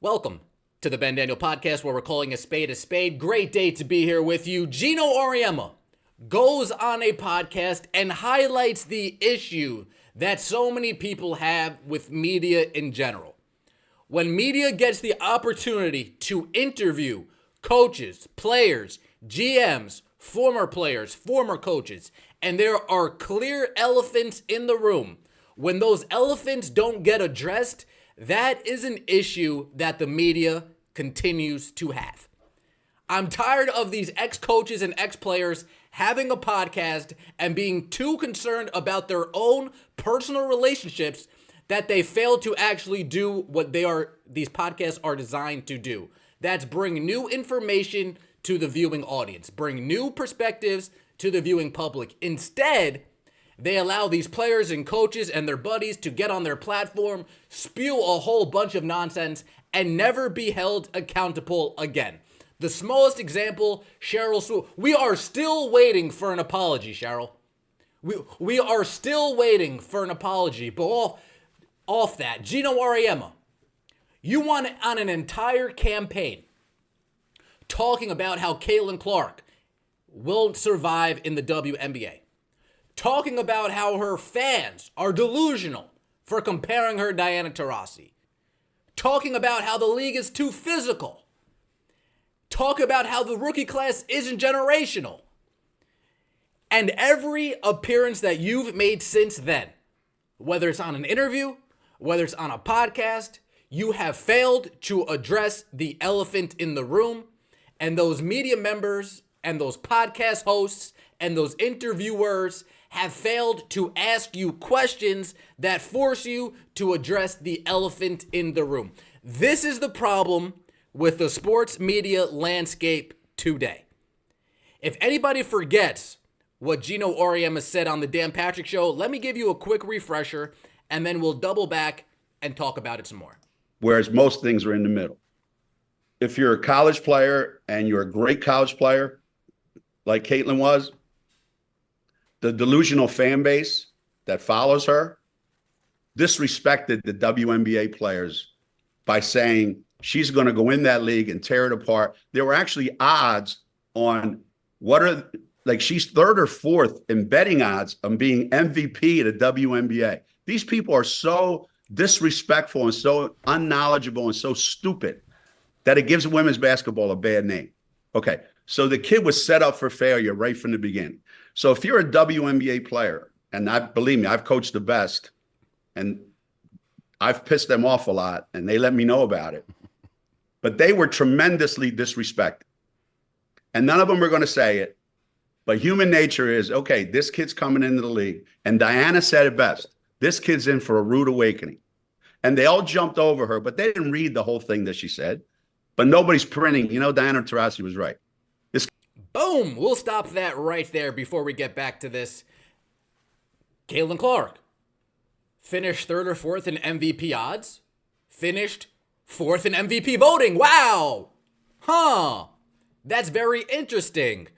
Welcome to the Ben Daniel Podcast, where we're calling a spade a spade. Great day to be here with you. Geno Auriemma goes on a podcast and highlights the issue that so many people have with media in general. When media gets the opportunity to interview coaches, players, GMs, former players, former coaches, and there are clear elephants in the room, when those elephants don't get addressed, that is an issue that the media continues to have. I'm tired of these ex-coaches and ex-players having a podcast and being too concerned about their own personal relationships that they fail to actually do what these podcasts are designed to do. That's bring new information to the viewing audience, bring new perspectives to the viewing public. Instead, they allow these players and coaches and their buddies to get on their platform, spew a whole bunch of nonsense, and never be held accountable again. The smallest example, Cheryl Swoop. We are still waiting for an apology, Cheryl. We are still waiting for an apology. But off that, Geno Auriemma, you went on an entire campaign talking about how Caitlin Clark will survive in the WNBA. Talking about how her fans are delusional for comparing her to Diana Taurasi. Talking about how the league is too physical. Talk about how the rookie class isn't generational. And every appearance that you've made since then, whether it's on an interview, whether it's on a podcast, you have failed to address the elephant in the room. And those media members and those podcast hosts and those interviewers have failed to ask you questions that force you to address the elephant in the room. This is the problem with the sports media landscape today. If anybody forgets what Geno Auriemma said on the Dan Patrick Show, let me give you a quick refresher, and then we'll double back and talk about it some more. Whereas most things are in the middle. If you're a college player and you're a great college player, like Caitlin was, the delusional fan base that follows her disrespected the WNBA players by saying she's going to go in that league and tear it apart. There were actually odds on she's third or fourth in betting odds on being MVP at the WNBA. These people are so disrespectful and so unknowledgeable and so stupid that it gives women's basketball a bad name. Okay, so the kid was set up for failure right from the beginning. So if you're a WNBA player, and believe me, I've coached the best, and I've pissed them off a lot, and they let me know about it. But they were tremendously disrespected. And none of them are going to say it. But human nature is, okay, this kid's coming into the league. And Diana said it best. This kid's in for a rude awakening. And they all jumped over her, but they didn't read the whole thing that she said. But nobody's printing. Diana Taurasi was right. Boom! We'll stop that right there before we get back to this. Caitlin Clark finished third or fourth in MVP odds. Finished fourth in MVP voting. Wow! Huh. That's very interesting.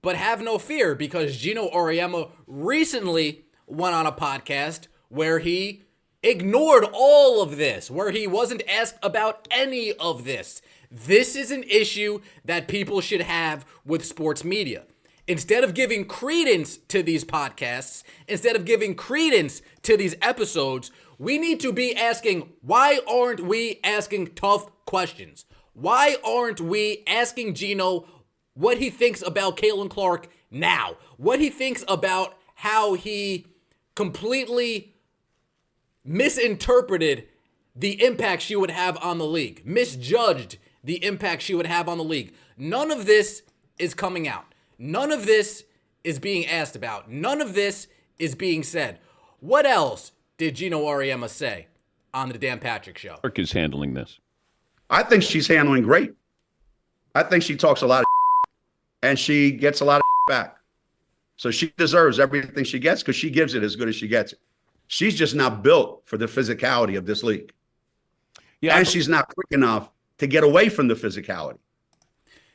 But have no fear, because Geno Auriemma recently went on a podcast where he ignored all of this, where he wasn't asked about any of this. This is an issue that people should have with sports media. Instead of giving credence to these podcasts, instead of giving credence to these episodes, we need to be asking, why aren't we asking tough questions? Why aren't we asking Geno what he thinks about Caitlin Clark now? What he thinks about how he completely misinterpreted the impact she would have on the league, misjudged the impact she would have on the league. None of this is coming out. None of this is being asked about. None of this is being said. What else did Geno Auriemma say on the Dan Patrick Show? Clark is handling this. I think she's handling great. I think she talks a lot of and she gets a lot of back. So she deserves everything she gets because she gives it as good as she gets it. She's just not built for the physicality of this league. Yeah, and she's not quick enough to get away from the physicality.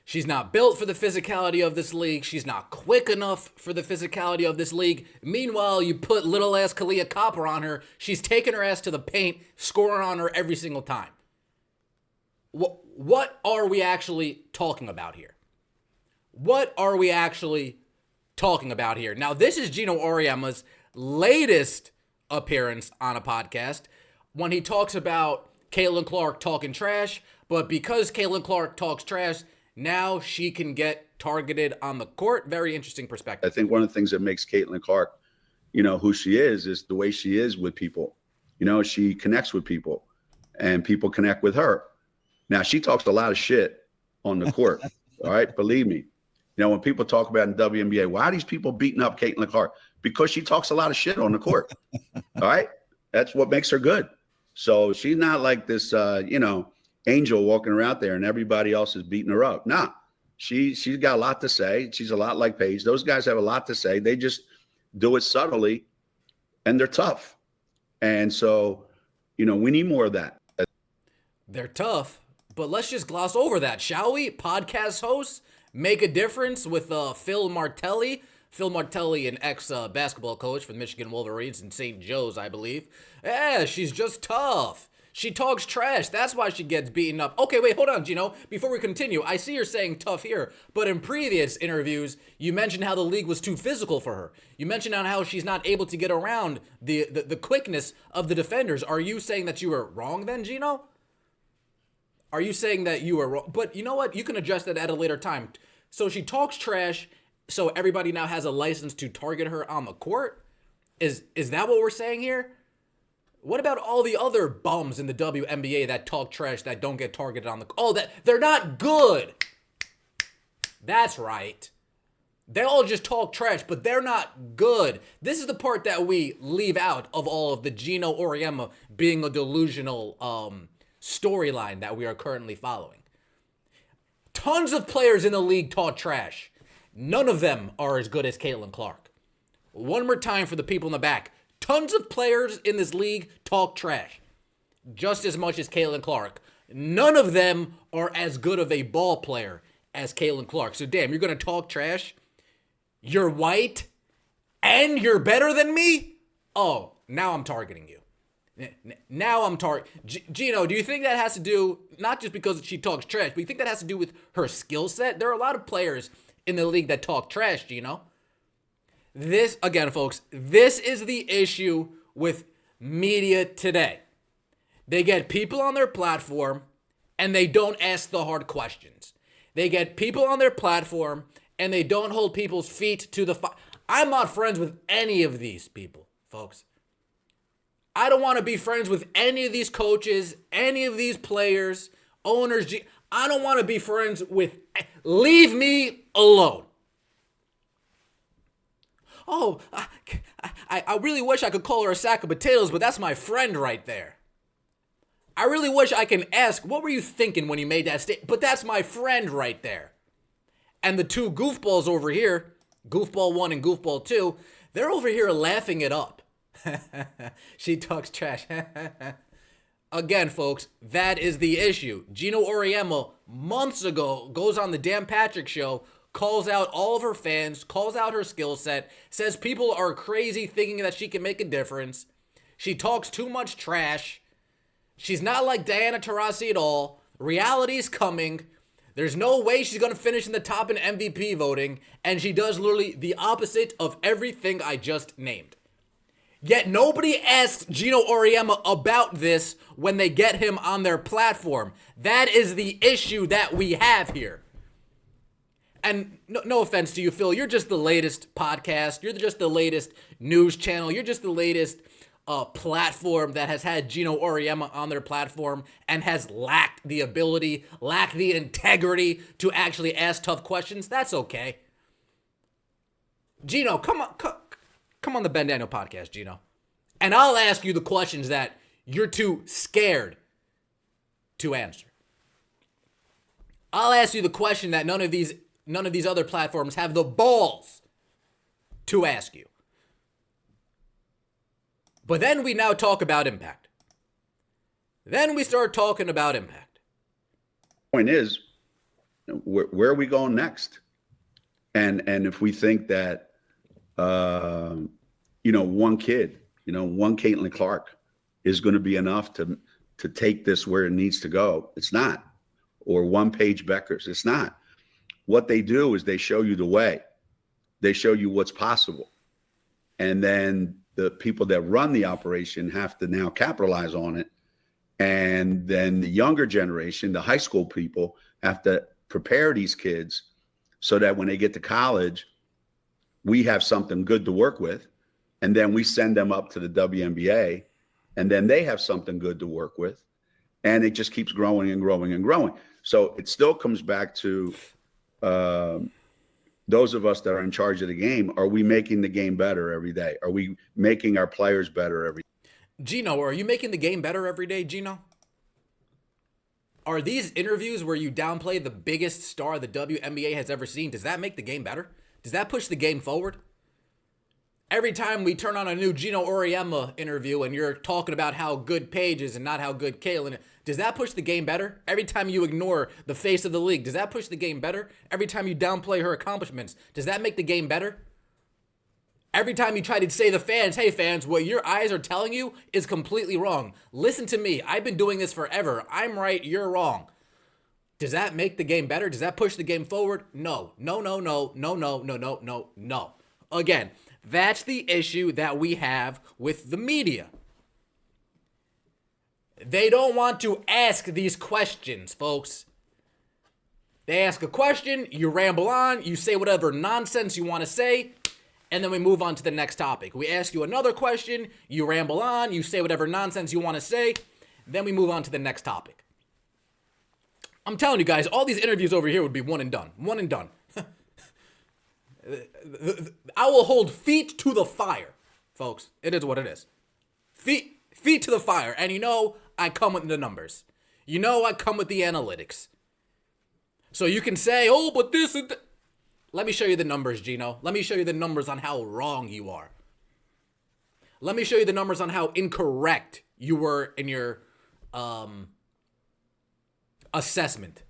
She's not built for the physicality of this league. She's not quick enough for the physicality of this league. Meanwhile, you put little ass Kalia Copper on her. She's taking her ass to the paint, scoring on her every single time. what are we actually talking about here? What are we actually talking about here? Now, this is Geno Auriemma's latest appearance on a podcast when he talks about Caitlin Clark talking trash, but because Caitlin Clark talks trash, now she can get targeted on the court. Very interesting perspective. I think one of the things that makes Caitlin Clark, who she is the way she is with people. She connects with people and people connect with her. Now, she talks a lot of shit on the court. All right. Believe me. When people talk about in WNBA, why are these people beating up Caitlin Clark? Because she talks a lot of shit on the court. All right. That's what makes her good. So she's not like this, angel walking around there and everybody else is beating her up. Nah, she's got a lot to say. She's a lot like Paige. Those guys have a lot to say. They just do it subtly and they're tough. And so, we need more of that. They're tough, but let's just gloss over that, shall we? Podcast hosts make a difference with Phil Martelli. Phil Martelli, an ex-basketball coach for the Michigan Wolverines and St. Joe's, I believe. Yeah, she's just tough. She talks trash. That's why she gets beaten up. Okay, wait, hold on, Geno. Before we continue, I see you're saying tough here, but in previous interviews, you mentioned how the league was too physical for her. You mentioned on how she's not able to get around the quickness of the defenders. Are you saying that you were wrong then, Geno? Are you saying that you were wrong? But you know what? You can address that at a later time. So she talks trash, so everybody now has a license to target her on the court? Is that what we're saying here? What about all the other bums in the WNBA that talk trash that don't get targeted on the... Oh, that they're not good. That's right. They all just talk trash, but they're not good. This is the part that we leave out of all of the Geno Auriemma being a delusional storyline that we are currently following. Tons of players in the league talk trash. None of them are as good as Caitlin Clark. One more time for the people in the back. Tons of players in this league talk trash, just as much as Caitlin Clark. None of them are as good of a ball player as Caitlin Clark. So damn, you're going to talk trash? You're white and you're better than me? Oh, now I'm targeting you. Now I'm Geno, do you think that has to do, not just because she talks trash, but you think that has to do with her skill set? There are a lot of players in the league that talk trash, Geno. This, again, folks, this is the issue with media today. They get people on their platform and they don't ask the hard questions. They get people on their platform and they don't hold people's feet to the fire. I'm not friends with any of these people, folks. I don't want to be friends with any of these coaches, any of these players, owners. I don't want to be friends with. Leave me alone. Oh, I really wish I could call her a sack of potatoes, but that's my friend right there. I really wish I can ask, what were you thinking when you made that statement? But that's my friend right there. And the two goofballs over here, Goofball 1 and Goofball 2, they're over here laughing it up. She talks trash. Again, folks, that is the issue. Geno Auriemma, months ago, goes on the Dan Patrick Show, calls out all of her fans, calls out her skill set, says people are crazy thinking that she can make a difference. She talks too much trash. She's not like Diana Taurasi at all. Reality's coming. There's no way she's going to finish in the top in MVP voting, and she does literally the opposite of everything I just named. Yet nobody asks Geno Auriemma about this when they get him on their platform. That is the issue that we have here. And no offense to you, Phil, you're just the latest podcast. You're just the latest news channel. You're just the latest platform that has had Geno Auriemma on their platform and has lacked the ability, lacked the integrity to actually ask tough questions. That's okay. Geno, come on the Ben Daniel podcast, Geno. And I'll ask you the questions that you're too scared to answer. I'll ask you the question that none of these other platforms have the balls to ask you. But then we now talk about impact. Then we start talking about impact. Point is, where are we going next? And if we think that, one kid, one Caitlin Clark is going to be enough to take this where it needs to go, it's not. or one-page Beckers. It's not. What they do is they show you the way. They show you what's possible. And then the people that run the operation have to now capitalize on it. And then the younger generation, the high school people, have to prepare these kids so that when they get to college, we have something good to work with. And then we send them up to the WNBA, and then they have something good to work with. And it just keeps growing and growing and growing. So it still comes back to those of us that are in charge of the game. Are we making the game better every day? Are we making our players better every day? Geno, are you making the game better every day, Geno? Are these interviews where you downplay the biggest star the WNBA has ever seen, does that make the game better? Does that push the game forward? Every time we turn on a new Geno Auriemma interview and you're talking about how good Paige is and not how good Caitlin, does that push the game better? Every time you ignore the face of the league, does that push the game better? Every time you downplay her accomplishments, does that make the game better? Every time you try to say to the fans, hey fans, what your eyes are telling you is completely wrong. Listen to me. I've been doing this forever. I'm right. You're wrong. Does that make the game better? Does that push the game forward? No. No, no, no, no, no, no, no, no, no. Again, that's the issue that we have with the media. They don't want to ask these questions, folks. They ask a question, you ramble on, you say whatever nonsense you want to say, and then we move on to the next topic. We ask you another question, you ramble on, you say whatever nonsense you want to say, then we move on to the next topic. I'm telling you guys, all these interviews over here would be one and done. One and done. I will hold feet to the fire, folks. It is what it is. Feet to the fire. And you know, I come with the numbers. You know, I come with the analytics. So you can say, oh, but this and Let me show you the numbers, Geno. Let me show you the numbers on how wrong you are. Let me show you the numbers on how incorrect you were in your assessment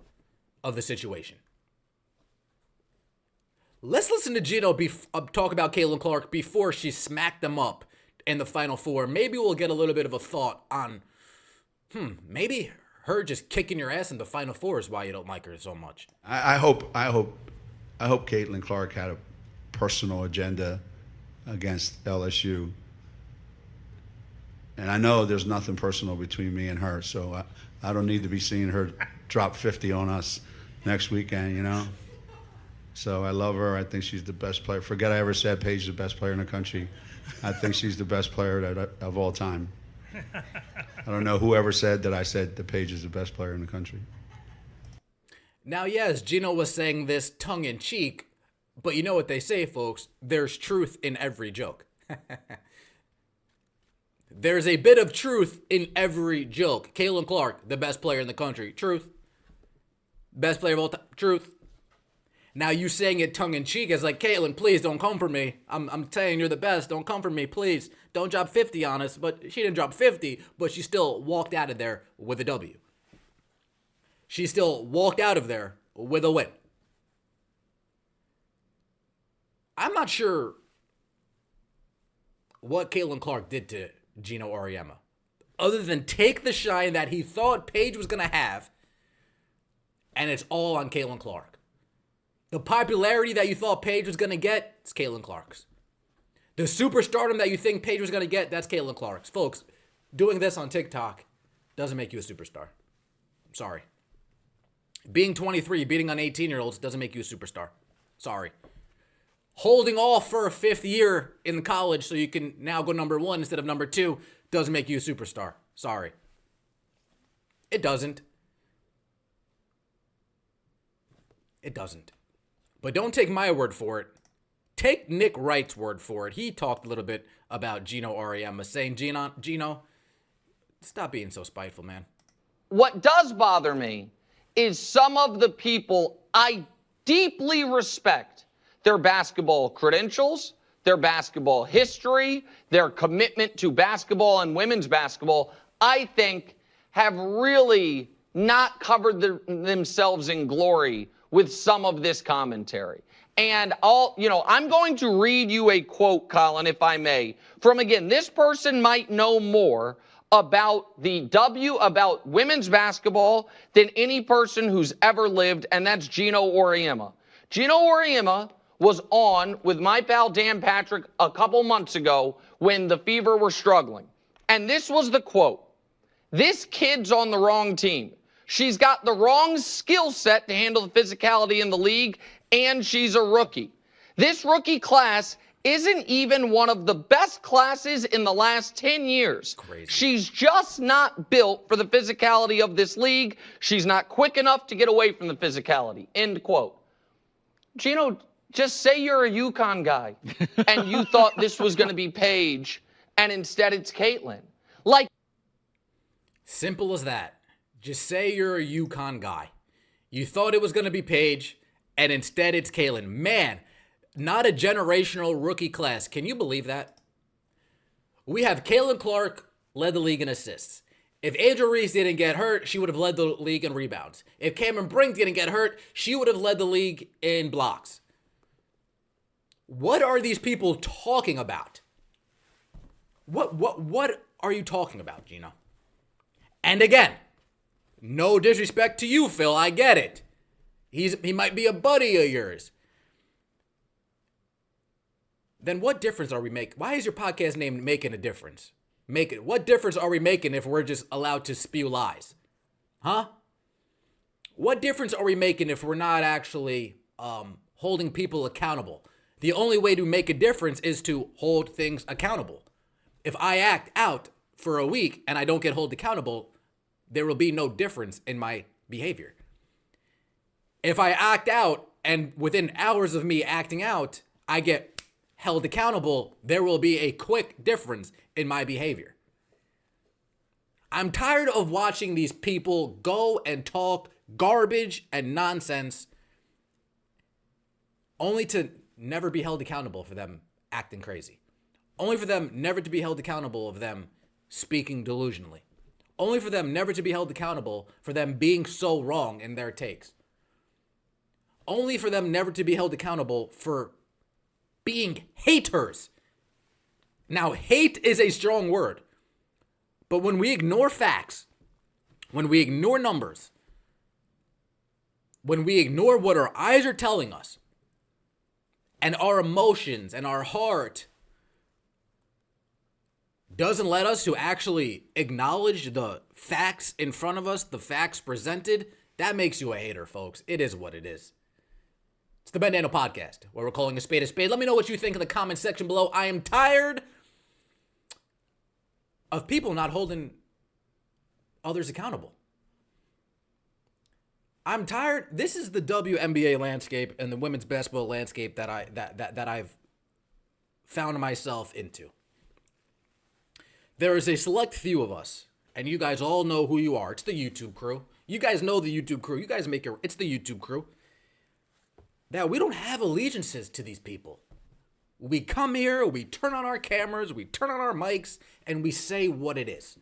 of the situation. Let's listen to Geno talk about Caitlin Clark before she smacked them up in the Final Four. Maybe we'll get a little bit of a thought on, maybe her just kicking your ass in the Final Four is why you don't like her so much. I hope Caitlin Clark had a personal agenda against LSU. And I know there's nothing personal between me and her, so I don't need to be seeing her drop 50 on us next weekend, you know? So I love her. I think she's the best player. Forget I ever said Paige is the best player in the country. I think she's the best player of all time. I don't know who ever said that I said that Paige is the best player in the country. Now, yes, Geno was saying this tongue-in-cheek, but you know what they say, folks. There's truth in every joke. There's a bit of truth in every joke. Caitlin Clark, the best player in the country. Truth. Best player of all time. Truth. Now you saying it tongue-in-cheek is like, Caitlin, please don't come for me. I'm saying you're the best. Don't come for me, please. Don't drop 50 on us. But she didn't drop 50, but she still walked out of there with a W. She still walked out of there with a win. I'm not sure what Caitlin Clark did to Geno Auriemma, other than take the shine that he thought Paige was going to have, and it's all on Caitlin Clark. The popularity that you thought Paige was going to get, it's Caitlin Clark's. The superstardom that you think Paige was going to get, that's Caitlin Clark's. Folks, doing this on TikTok doesn't make you a superstar. I'm sorry. Being 23, beating on 18-year-olds doesn't make you a superstar. Sorry. Holding off for a fifth year in college so you can now go number one instead of number two doesn't make you a superstar. Sorry. It doesn't. It doesn't. But don't take my word for it. Take Nick Wright's word for it. He talked a little bit about Geno Auriemma, saying, Geno, stop being so spiteful, man. What does bother me is some of the people I deeply respect, their basketball credentials, their basketball history, their commitment to basketball and women's basketball, I think have really not covered themselves in glory with some of this commentary. And I'm going to read you a quote, Colin, if I may, from, again, this person might know more about the W, about women's basketball than any person who's ever lived, and that's Geno Auriemma. Geno Auriemma was on with my pal Dan Patrick a couple months ago when the Fever were struggling. And this was the quote. "This kid's on the wrong team. She's got the wrong skill set to handle the physicality in the league, and she's a rookie. This rookie class isn't even one of the best classes in the last 10 years. Crazy. She's just not built for the physicality of this league. She's not quick enough to get away from the physicality." End quote. Geno, just say you're a UConn guy and you thought this was going to be Paige and instead it's Caitlin. Like, Simple as that. Just say you're a UConn guy. You thought it was going to be Paige, and instead it's Caitlin. Man, not a generational rookie class. Can you believe that? We have Caitlin Clark led the league in assists. If Angel Reese didn't get hurt, she would have led the league in rebounds. If Cameron Brink didn't get hurt, she would have led the league in blocks. What are these people talking about? What are you talking about, Geno? And again, no disrespect to you, Phil. I get it. He might be a buddy of yours. Then what difference are we making? Why is your podcast name Making a Difference? What difference are we making if we're just allowed to spew lies? Huh? What difference are we making if we're not actually holding people accountable? The only way to make a difference is to hold things accountable. If I act out for a week and I don't get held accountable, there will be no difference in my behavior. If I act out and within hours of me acting out, I get held accountable, there will be a quick difference in my behavior. I'm tired of watching these people go and talk garbage and nonsense only to never be held accountable for them acting crazy. Only for them never to be held accountable of them speaking delusionally. Only for them never to be held accountable for them being so wrong in their takes. Only for them never to be held accountable for being haters. Now, hate is a strong word, but when we ignore facts, when we ignore numbers, when we ignore what our eyes are telling us, and our emotions and our heart doesn't let us to actually acknowledge the facts in front of us, the facts presented, that makes you a hater, folks. It is what it is. It's the Ben Daniel Podcast, where we're calling a spade a spade. Let me know what you think in the comment section below. I am tired of people not holding others accountable. I'm tired. This is the WNBA landscape and the women's basketball landscape that I've found myself into. There is a select few of us, and you guys all know who you are. It's the YouTube crew. You guys know the YouTube crew. You guys make it's the YouTube crew. That we don't have allegiances to these people. We come here, we turn on our cameras, we turn on our mics, and we say what it is.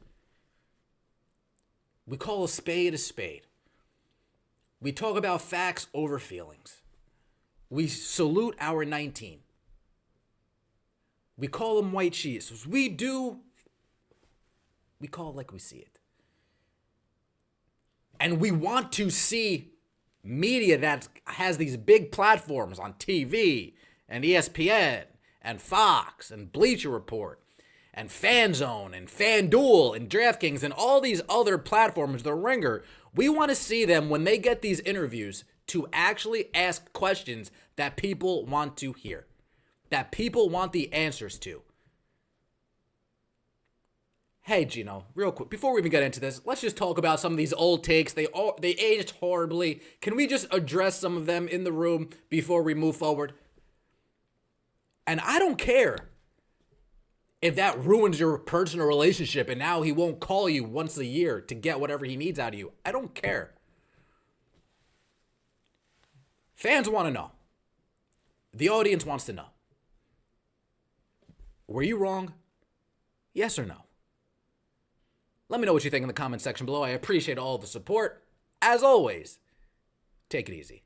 We call a spade a spade. We talk about facts over feelings. We salute our 19. We call them white sheets. We call it like we see it. And we want to see media that has these big platforms on TV and ESPN and Fox and Bleacher Report and FanZone and FanDuel and DraftKings and all these other platforms, The Ringer. We want to see them when they get these interviews to actually ask questions that people want to hear, that people want the answers to. Hey, Geno, real quick, before we even get into this, let's just talk about some of these old takes. They aged horribly. Can we just address some of them in the room before we move forward? And I don't care if that ruins your personal relationship and now he won't call you once a year to get whatever he needs out of you. I don't care. Fans want to know. The audience wants to know. Were you wrong? Yes or no? Let me know what you think in the comment section below. I appreciate all the support. As always, take it easy.